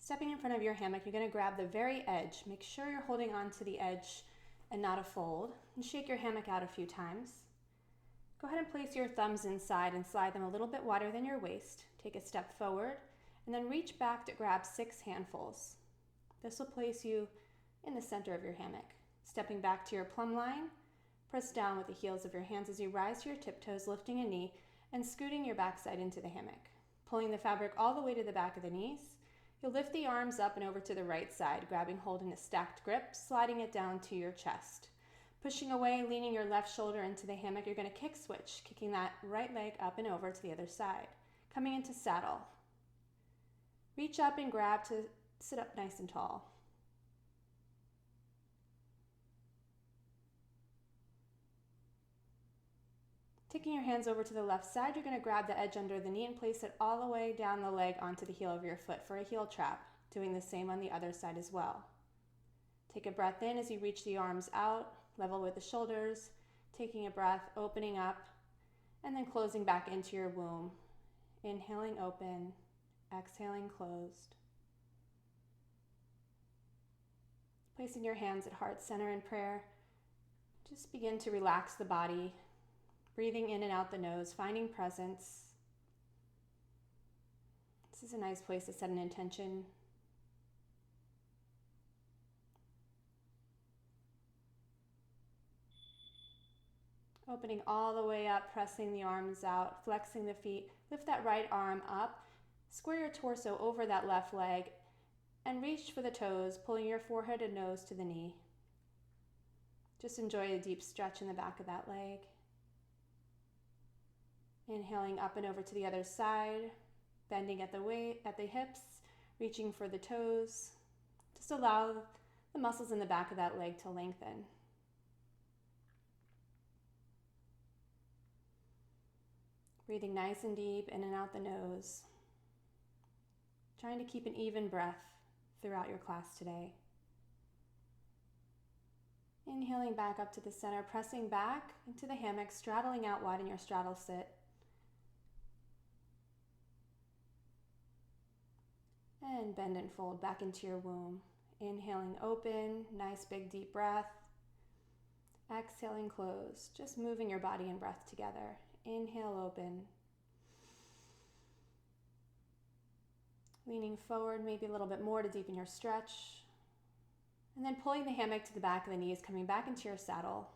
Stepping in front of your hammock, you're going to grab the very edge. Make sure you're holding on to the edge and not a fold. And shake your hammock out a few times. Go ahead and place your thumbs inside and slide them a little bit wider than your waist. Take a step forward and then reach back to grab 6 handfuls. This will place you in the center of your hammock. Stepping back to your plumb line, press down with the heels of your hands as you rise to your tiptoes, lifting a knee and scooting your backside into the hammock. Pulling the fabric all the way to the back of the knees, you'll lift the arms up and over to the right side, grabbing hold in a stacked grip, sliding it down to your chest. Pushing away, leaning your left shoulder into the hammock, you're going to kick switch, kicking that right leg up and over to the other side. Coming into saddle. Reach up and grab to sit up nice and tall. Taking your hands over to the left side, you're going to grab the edge under the knee and place it all the way down the leg onto the heel of your foot for a heel trap. Doing the same on the other side as well. Take a breath in as you reach the arms out, level with the shoulders, taking a breath, opening up, and then closing back into your womb. Inhaling open, exhaling closed. Placing your hands at heart center in prayer, just begin to relax the body, breathing in and out the nose, finding presence. This is a nice place to set an intention. Opening all the way up, pressing the arms out, flexing the feet. Lift that right arm up, square your torso over that left leg, and reach for the toes, pulling your forehead and nose to the knee. Just enjoy a deep stretch in the back of that leg. Inhaling up and over to the other side, bending at the hips, reaching for the toes. Just allow the muscles in the back of that leg to lengthen. Breathing nice and deep in and out the nose. Trying to keep an even breath throughout your class today. Inhaling back up to the center, pressing back into the hammock, straddling out wide in your straddle sit. And bend and fold back into your womb. Inhaling open, nice big deep breath. Exhaling close, just moving your body and breath together. Inhale open. Leaning forward maybe a little bit more to deepen your stretch. And then pulling the hammock to the back of the knees, coming back into your saddle.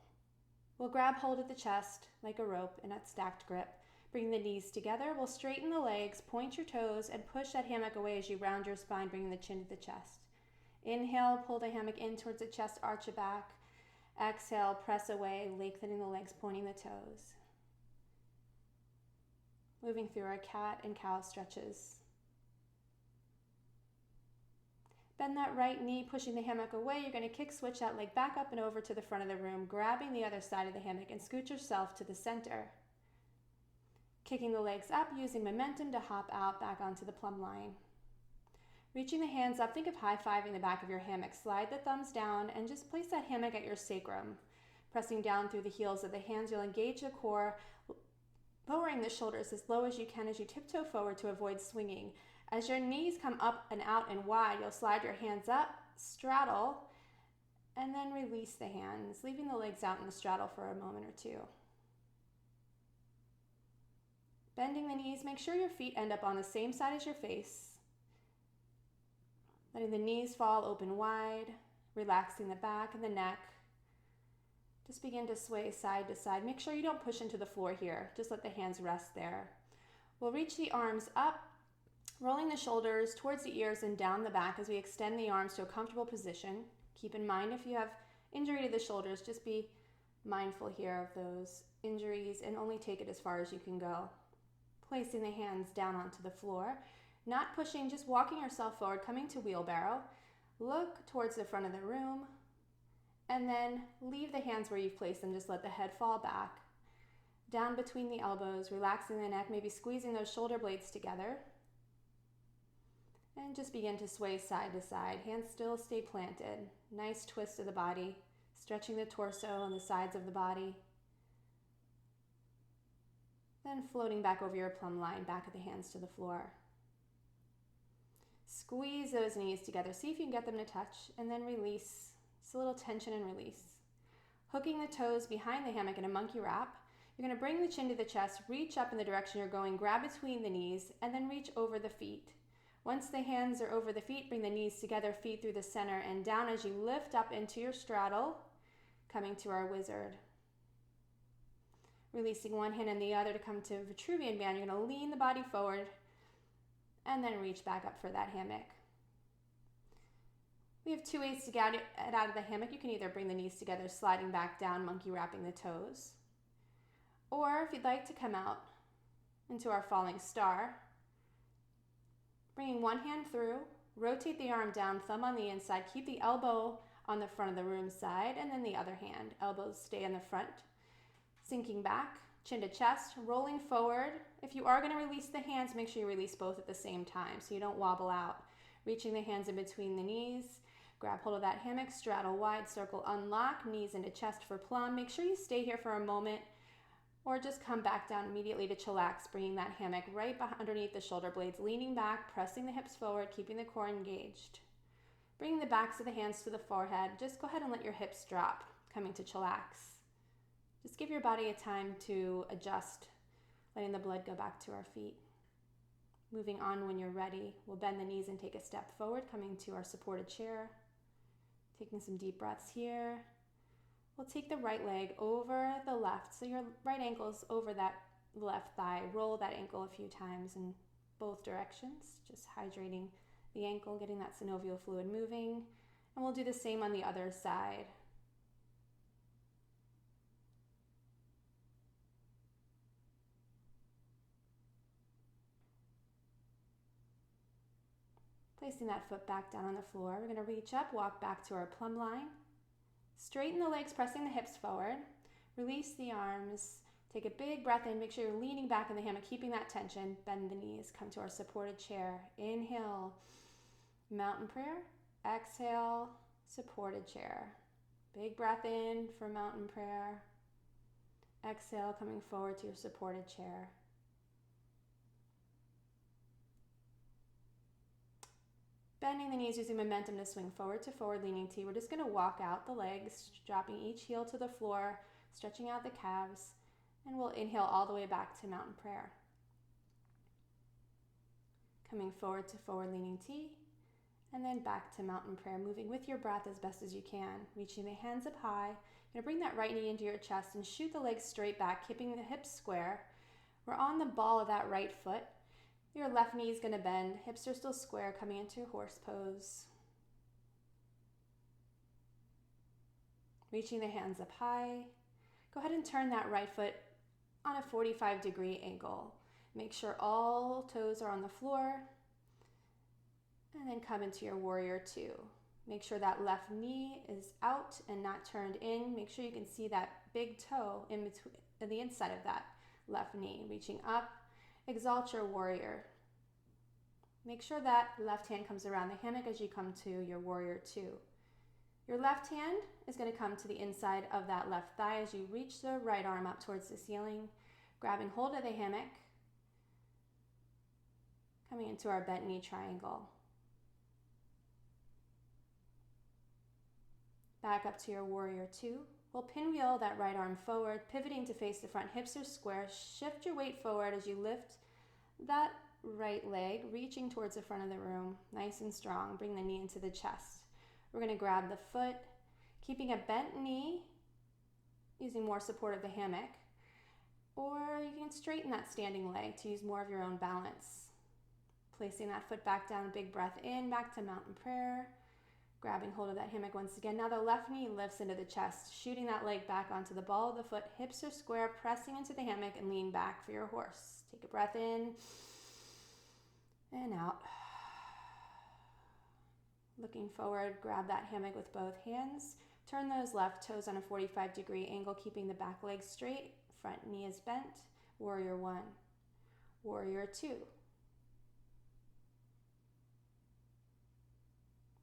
We'll grab hold of the chest like a rope in that stacked grip. Bring the knees together. We'll straighten the legs, point your toes, and push that hammock away as you round your spine, bringing the chin to the chest. Inhale, pull the hammock in towards the chest, arch it back. Exhale, press away, lengthening the legs, pointing the toes. Moving through our cat and cow stretches. Bend that right knee, pushing the hammock away. You're going to kick switch that leg back up and over to the front of the room, grabbing the other side of the hammock and scoot yourself to the center. Kicking the legs up, using momentum to hop out back onto the plumb line. Reaching the hands up, think of high-fiving the back of your hammock. Slide the thumbs down and just place that hammock at your sacrum. Pressing down through the heels of the hands, you'll engage the core, lowering the shoulders as low as you can as you tiptoe forward to avoid swinging. As your knees come up and out and wide, you'll slide your hands up, straddle, and then release the hands, leaving the legs out in the straddle for a moment or two. Bending the knees, make sure your feet end up on the same side as your face. Letting the knees fall open wide, relaxing the back and the neck. Just begin to sway side to side. Make sure you don't push into the floor here. Just let the hands rest there. We'll reach the arms up, rolling the shoulders towards the ears and down the back as we extend the arms to a comfortable position. Keep in mind if you have injury to the shoulders, just be mindful here of those injuries and only take it as far as you can go. Placing the hands down onto the floor, not pushing, just walking yourself forward, coming to wheelbarrow. Look towards the front of the room, and then leave the hands where you've placed them. Just let the head fall back, down between the elbows, relaxing the neck, maybe squeezing those shoulder blades together. And just begin to sway side to side. Hands still stay planted. Nice twist of the body, stretching the torso and the sides of the body. Then floating back over your plumb line, back of the hands to the floor. Squeeze those knees together. See if you can get them to touch, and then release. Just a little tension and release. Hooking the toes behind the hammock in a monkey wrap. You're going to bring the chin to the chest, reach up in the direction you're going, grab between the knees, and then reach over the feet. Once the hands are over the feet, bring the knees together, feet through the center, and down as you lift up into your straddle, coming to our wizard. Releasing one hand and the other to come to Vitruvian band. You're going to lean the body forward, and then reach back up for that hammock. We have two ways to get it out of the hammock. You can either bring the knees together, sliding back down, monkey wrapping the toes. Or if you'd like to come out into our falling star, bringing one hand through, rotate the arm down, thumb on the inside, keep the elbow on the front of the room side, and then the other hand. Elbows stay in the front. Sinking back, chin to chest, rolling forward. If you are going to release the hands, make sure you release both at the same time so you don't wobble out. Reaching the hands in between the knees. Grab hold of that hammock, straddle wide, circle, unlock, knees into chest for plum. Make sure you stay here for a moment or just come back down immediately to chillax, bringing that hammock right underneath the shoulder blades, leaning back, pressing the hips forward, keeping the core engaged. Bringing the backs of the hands to the forehead. Just go ahead and let your hips drop, coming to chillax. Just give your body a time to adjust, letting the blood go back to our feet. Moving on when you're ready, we'll bend the knees and take a step forward, coming to our supported chair. Taking some deep breaths here. We'll take the right leg over the left, so your right ankle's over that left thigh. Roll that ankle a few times in both directions, just hydrating the ankle, getting that synovial fluid moving. And we'll do the same on the other side. Placing that foot back down on the floor, we're going to reach up, walk back to our plumb line. Straighten the legs, pressing the hips forward. Release the arms. Take a big breath in. Make sure you're leaning back in the hammock, keeping that tension. Bend the knees. Come to our supported chair. Inhale, mountain prayer. Exhale, supported chair. Big breath in for mountain prayer. Exhale, coming forward to your supported chair. Bending the knees, using momentum to swing forward to forward leaning T. We're just going to walk out the legs, dropping each heel to the floor, stretching out the calves, and we'll inhale all the way back to mountain prayer. Coming forward to forward leaning T, and then back to mountain prayer, moving with your breath as best as you can, reaching the hands up high. You're going to bring that right knee into your chest and shoot the legs straight back, keeping the hips square. We're on the ball of that right foot. Your left knee is going to bend, hips are still square, coming into horse pose. Reaching the hands up high. Go ahead and turn that right foot on a 45-degree angle. Make sure all toes are on the floor. And then come into your warrior two. Make sure that left knee is out and not turned in. Make sure you can see that big toe in between, the inside of that left knee. Reaching up. Exalt your warrior. Make sure that left hand comes around the hammock as you come to your warrior two. Your left hand is going to come to the inside of that left thigh as you reach the right arm up towards the ceiling, grabbing hold of the hammock, coming into our bent knee triangle. Back up to your warrior two. We'll pinwheel that right arm forward, pivoting to face the front. Hips are square. Shift your weight forward as you lift that right leg, reaching towards the front of the room. Nice and strong. Bring the knee into the chest. We're going to grab the foot, keeping a bent knee, using more support of the hammock. Or you can straighten that standing leg to use more of your own balance. Placing that foot back down, a big breath in, back to mountain prayer. Grabbing hold of that hammock once again. Now the left knee lifts into the chest, shooting that leg back onto the ball of the foot. Hips are square, pressing into the hammock and lean back for your horse. Take a breath in and out. Looking forward, grab that hammock with both hands. Turn those left toes on a 45-degree angle, keeping the back leg straight. Front knee is bent. Warrior one. Warrior two.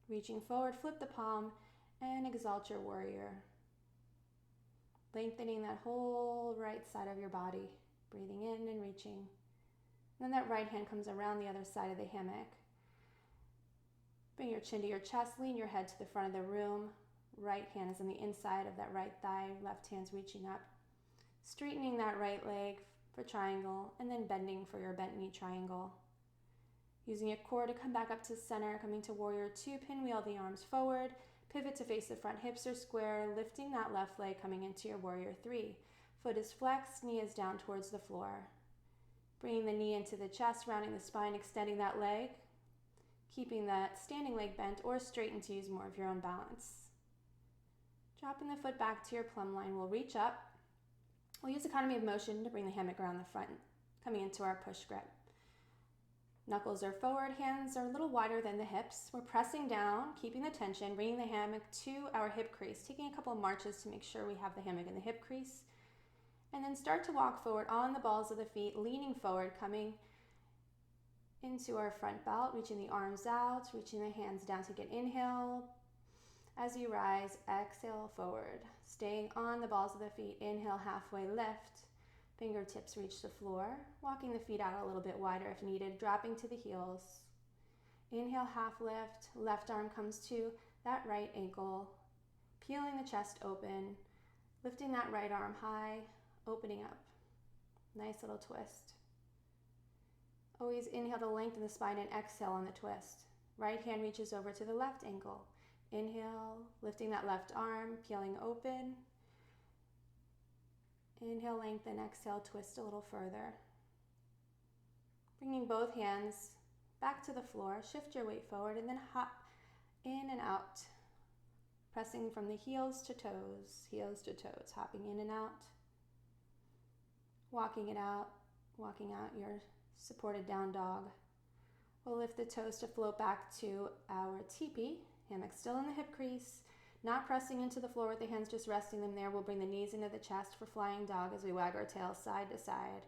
Reaching forward, flip the palm, and exalt your warrior. Lengthening that whole right side of your body. Breathing in and reaching. Then that right hand comes around the other side of the hammock. Bring your chin to your chest, lean your head to the front of the room. Right hand is on the inside of that right thigh, left hand's reaching up. Straightening that right leg for triangle, and then bending for your bent knee triangle. Using your core to come back up to center, coming to warrior two, pinwheel the arms forward, pivot to face the front, hips are square, lifting that left leg coming into your warrior three. Foot is flexed, knee is down towards the floor. Bringing the knee into the chest, rounding the spine, extending that leg, keeping that standing leg bent or straightened to use more of your own balance. Dropping the foot back to your plumb line, we'll reach up. We'll use economy of motion to bring the hammock around the front, coming into our push grip. Knuckles are forward, hands are a little wider than the hips. We're pressing down, keeping the tension, bringing the hammock to our hip crease, taking a couple of marches to make sure we have the hammock in the hip crease. And then start to walk forward on the balls of the feet, leaning forward, coming into our front belt, reaching the arms out, reaching the hands down. Take an inhale. As you rise, exhale forward. Staying on the balls of the feet, inhale, halfway lift. Fingertips reach the floor, walking the feet out a little bit wider if needed, dropping to the heels. Inhale, half lift, left arm comes to that right ankle, peeling the chest open, lifting that right arm high, opening up. Nice little twist. Always inhale to lengthen the spine and exhale on the twist. Right hand reaches over to the left ankle. Inhale, lifting that left arm, peeling open. Inhale, lengthen, exhale, twist a little further. Bringing both hands back to the floor, shift your weight forward, and then hop in and out. Pressing from the heels to toes, hopping in and out. Walking out your supported down dog. We'll lift the toes to float back to our teepee. Hammock still in the hip crease, not pressing into the floor with the hands, just resting them there. We'll bring the knees into the chest for flying dog as we wag our tail side to side.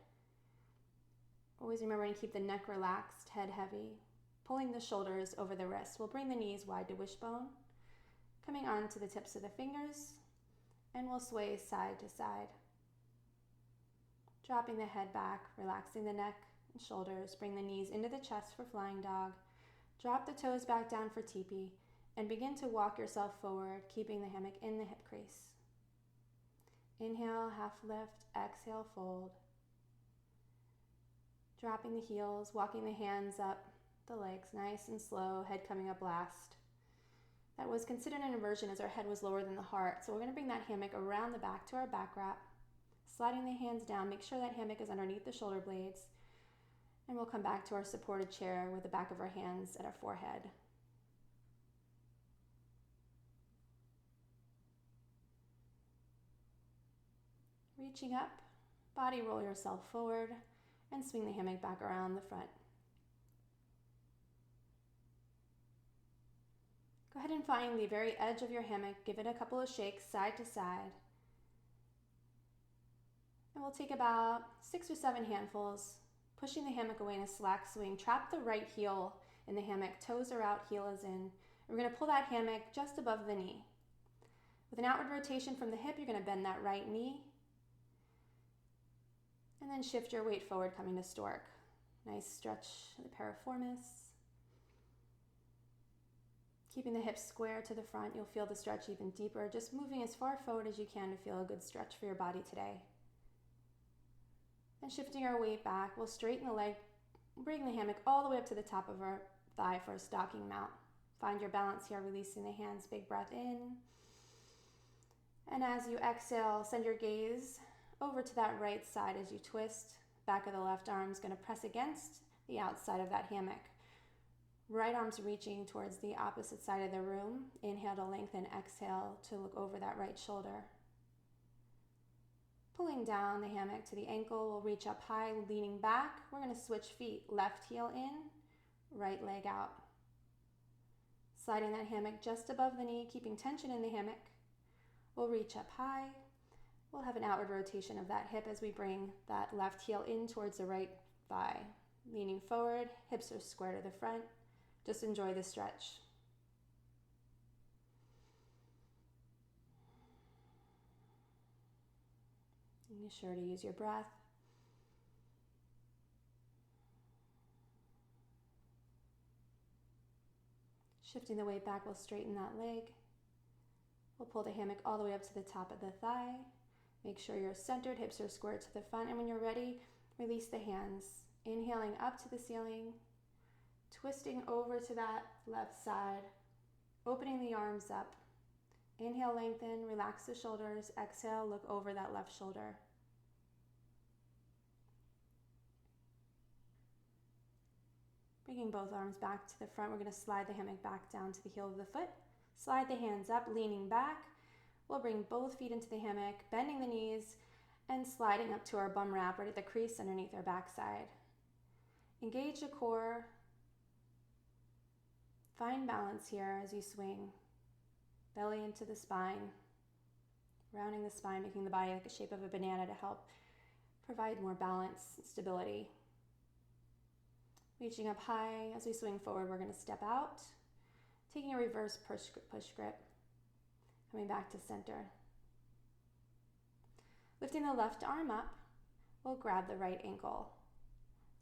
Always remembering to keep the neck relaxed, head heavy, pulling the shoulders over the wrists. We'll bring the knees wide to wishbone, coming on to the tips of the fingers, and we'll sway side to side. Dropping the head back, relaxing the neck and shoulders. Bring the knees into the chest for flying dog. Drop the toes back down for teepee. And begin to walk yourself forward, keeping the hammock in the hip crease. Inhale, half lift, exhale, fold. Dropping the heels, walking the hands up, the legs nice and slow, head coming up last. That was considered an inversion as our head was lower than the heart. So we're going to bring that hammock around the back to our back wrap, sliding the hands down. Make sure that hammock is underneath the shoulder blades. And we'll come back to our supported chair with the back of our hands at our forehead. Reaching up, body roll yourself forward and swing the hammock back around the front. Go ahead and find the very edge of your hammock. Give it a couple of shakes side to side. And we'll take about 6 or 7 handfuls, pushing the hammock away in a slack swing. Trap the right heel in the hammock. Toes are out, heel is in. And we're going to pull that hammock just above the knee. With an outward rotation from the hip, you're going to bend that right knee. And then shift your weight forward, coming to stork. Nice stretch of the piriformis. Keeping the hips square to the front, you'll feel the stretch even deeper. Just moving as far forward as you can to feel a good stretch for your body today. Then shifting our weight back, we'll straighten the leg, bring the hammock all the way up to the top of our thigh for a stocking mount. Find your balance here, releasing the hands, big breath in. And as you exhale, send your gaze over to that right side as you twist. Back of the left arm is going to press against the outside of that hammock. Right arm's reaching towards the opposite side of the room. Inhale to lengthen, exhale to look over that right shoulder. Pulling down the hammock to the ankle, we'll reach up high, leaning back. We're going to switch feet. Left heel in, right leg out. Sliding that hammock just above the knee, keeping tension in the hammock. We'll reach up high. We'll have an outward rotation of that hip as we bring that left heel in towards the right thigh. Leaning forward, hips are square to the front. Just enjoy the stretch. Be sure to use your breath. Shifting the weight back, we'll straighten that leg. We'll pull the hammock all the way up to the top of the thigh. Make sure you're centered, hips are squared to the front, and when you're ready, release the hands. Inhaling up to the ceiling, twisting over to that left side, opening the arms up. Inhale, lengthen, relax the shoulders. Exhale, look over that left shoulder. Bringing both arms back to the front, we're going to slide the hammock back down to the heel of the foot. Slide the hands up, leaning back. We'll bring both feet into the hammock, bending the knees, and sliding up to our bum wrap right at the crease underneath our backside. Engage the core. Find balance here as you swing. Belly into the spine. Rounding the spine, making the body like the shape of a banana to help provide more balance and stability. Reaching up high. As we swing forward, we're going to step out. Taking a reverse push grip. Coming back to center. Lifting the left arm up, we'll grab the right ankle.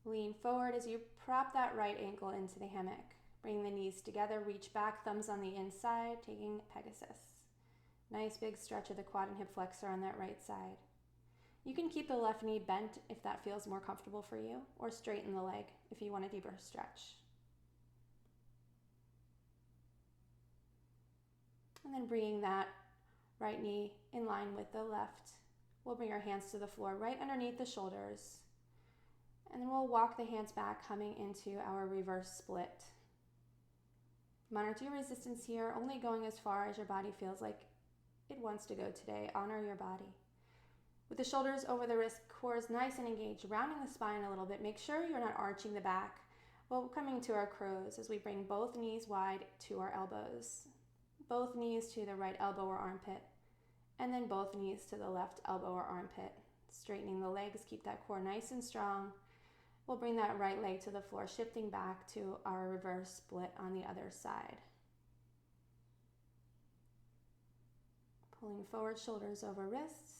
Lean forward as you prop that right ankle into the hammock. Bring the knees together, reach back, thumbs on the inside, taking Pegasus. Nice big stretch of the quad and hip flexor on that right side. You can keep the left knee bent if that feels more comfortable for you, or straighten the leg if you want a deeper stretch. And then bringing that right knee in line with the left. We'll bring our hands to the floor right underneath the shoulders. And then we'll walk the hands back, coming into our reverse split. Monitor your resistance here, only going as far as your body feels like it wants to go today. Honor your body. With the shoulders over the wrist, core is nice and engaged, rounding the spine a little bit. Make sure you're not arching the back. Well, coming to our crows as we bring both knees wide to our elbows. Both knees to the right elbow or armpit. And then both knees to the left elbow or armpit. Straightening the legs, keep that core nice and strong. We'll bring that right leg to the floor, shifting back to our reverse split on the other side. Pulling forward, shoulders over wrists.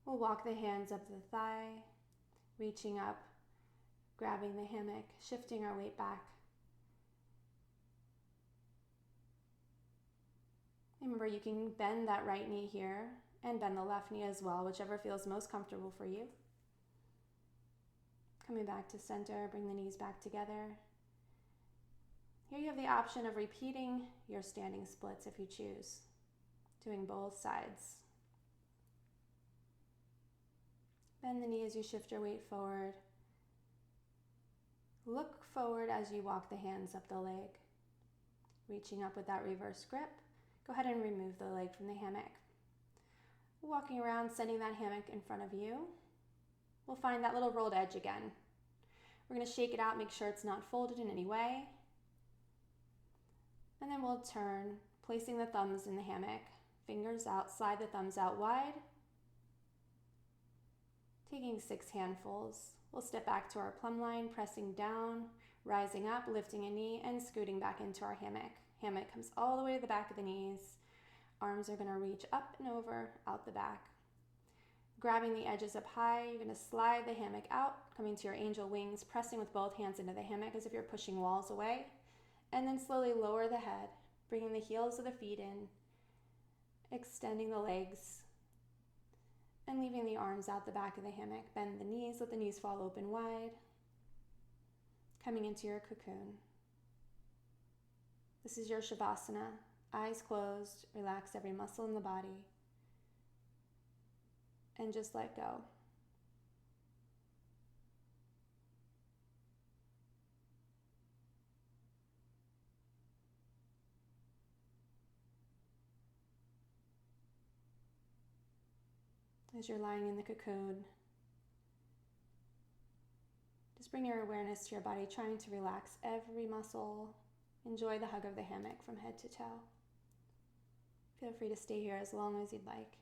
We'll walk the hands up the thigh, reaching up, grabbing the hammock, shifting our weight back. Remember, you can bend that right knee here and bend the left knee as well, whichever feels most comfortable for you. Coming back to center, bring the knees back together. Here you have the option of repeating your standing splits if you choose, doing both sides. Bend the knee as you shift your weight forward. Look forward as you walk the hands up the leg. Reaching up with that reverse grip. Go ahead and remove the leg from the hammock. Walking around, sending that hammock in front of you. We'll find that little rolled edge again. We're going to shake it out, make sure it's not folded in any way. And then we'll turn, placing the thumbs in the hammock. Fingers out, slide the thumbs out wide. Taking 6 handfuls. We'll step back to our plumb line, pressing down, rising up, lifting a knee, and scooting back into our hammock. Hammock comes all the way to the back of the knees. Arms are going to reach up and over, out the back. Grabbing the edges up high, you're going to slide the hammock out, coming to your angel wings, pressing with both hands into the hammock as if you're pushing walls away. And then slowly lower the head, bringing the heels of the feet in, extending the legs, and leaving the arms out the back of the hammock. Bend the knees, let the knees fall open wide. Coming into your cocoon. This is your Shavasana. Eyes closed, relax every muscle in the body. And just let go. As you're lying in the cocoon, just bring your awareness to your body, trying to relax every muscle. Enjoy the hug of the hammock from head to toe. Feel free to stay here as long as you'd like.